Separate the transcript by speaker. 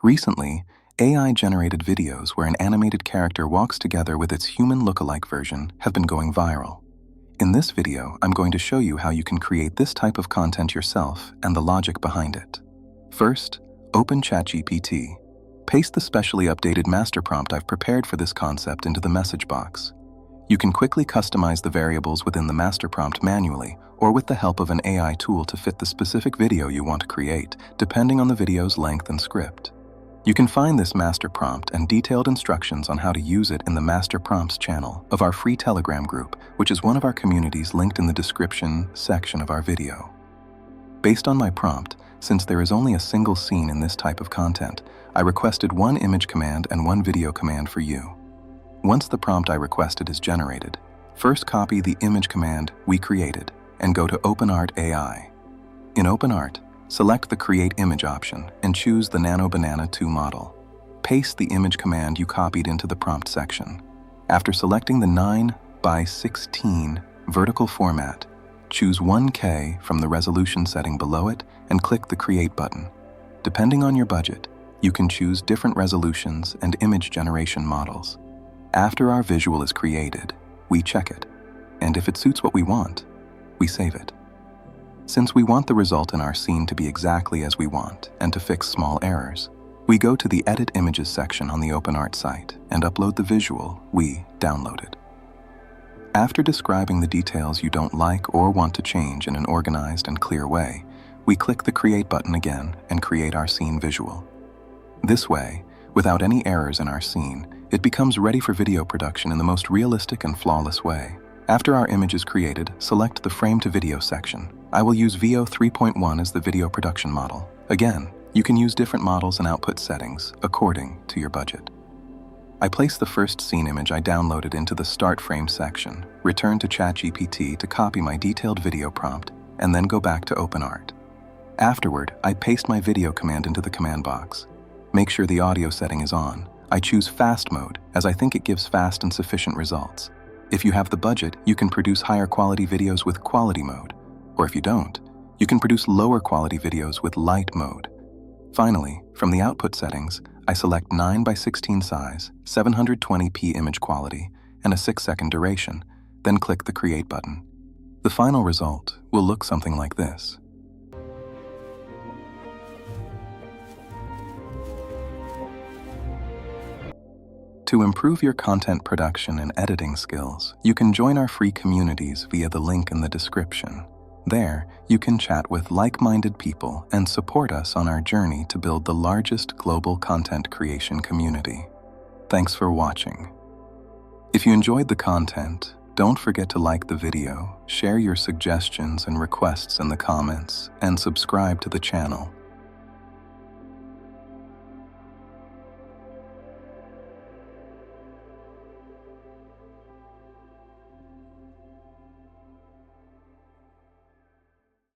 Speaker 1: Recently, AI-generated videos where an animated character walks together with its human look-alike version have been going viral. In this video, I'm going to show you how you can create this type of content yourself and the logic behind it. First, open ChatGPT. Paste the specially updated master prompt I've prepared for this concept into the message box. You can quickly customize the variables within the master prompt manually or with the help of an AI tool to fit the specific video you want to create, depending on the video's length and script. You can find this master prompt and detailed instructions on how to use it in the Master Prompts channel of our free Telegram group, which is one of our communities linked in the description section of our video. Based on my prompt, since there is only a single scene in this type of content, I requested one image command and one video command for you. Once the prompt I requested is generated, first copy the image command we created and go to OpenArt AI. In OpenArt, select the Create Image option and choose the Nano Banana 2 model. Paste the image command you copied into the prompt section. After selecting the 9:16 vertical format, choose 1K from the resolution setting below it and click the Create button. Depending on your budget, you can choose different resolutions and image generation models. After our visual is created, we check it, and if it suits what we want, we save it. Since we want the result in our scene to be exactly as we want and to fix small errors, we go to the Edit Images section on the OpenArt site and upload the visual we downloaded. After describing the details you don't like or want to change in an organized and clear way, we click the Create button again and create our scene visual. This way, without any errors in our scene, it becomes ready for video production in the most realistic and flawless way. After our image is created, select the Frame to Video section. I will use VO 3.1 as the video production model. Again, you can use different models and output settings according to your budget. I place the first scene image I downloaded into the Start Frame section, return to ChatGPT to copy my detailed video prompt, and then go back to OpenArt. Afterward, I paste my video command into the command box. Make sure the audio setting is on. I choose Fast mode, as I think it gives fast and sufficient results. If you have the budget, you can produce higher quality videos with Quality mode, or if you don't, you can produce lower quality videos with Light mode. Finally, from the output settings, I select 9:16 size, 720p image quality, and a 6-second duration, then click the Create button. The final result will look something like this. To improve your content production and editing skills, you can join our free communities via the link in the description. There, you can chat with like-minded people and support us on our journey to build the largest global content creation community. Thanks for watching. If you enjoyed the content, don't forget to like the video, share your suggestions and requests in the comments, and subscribe to the channel.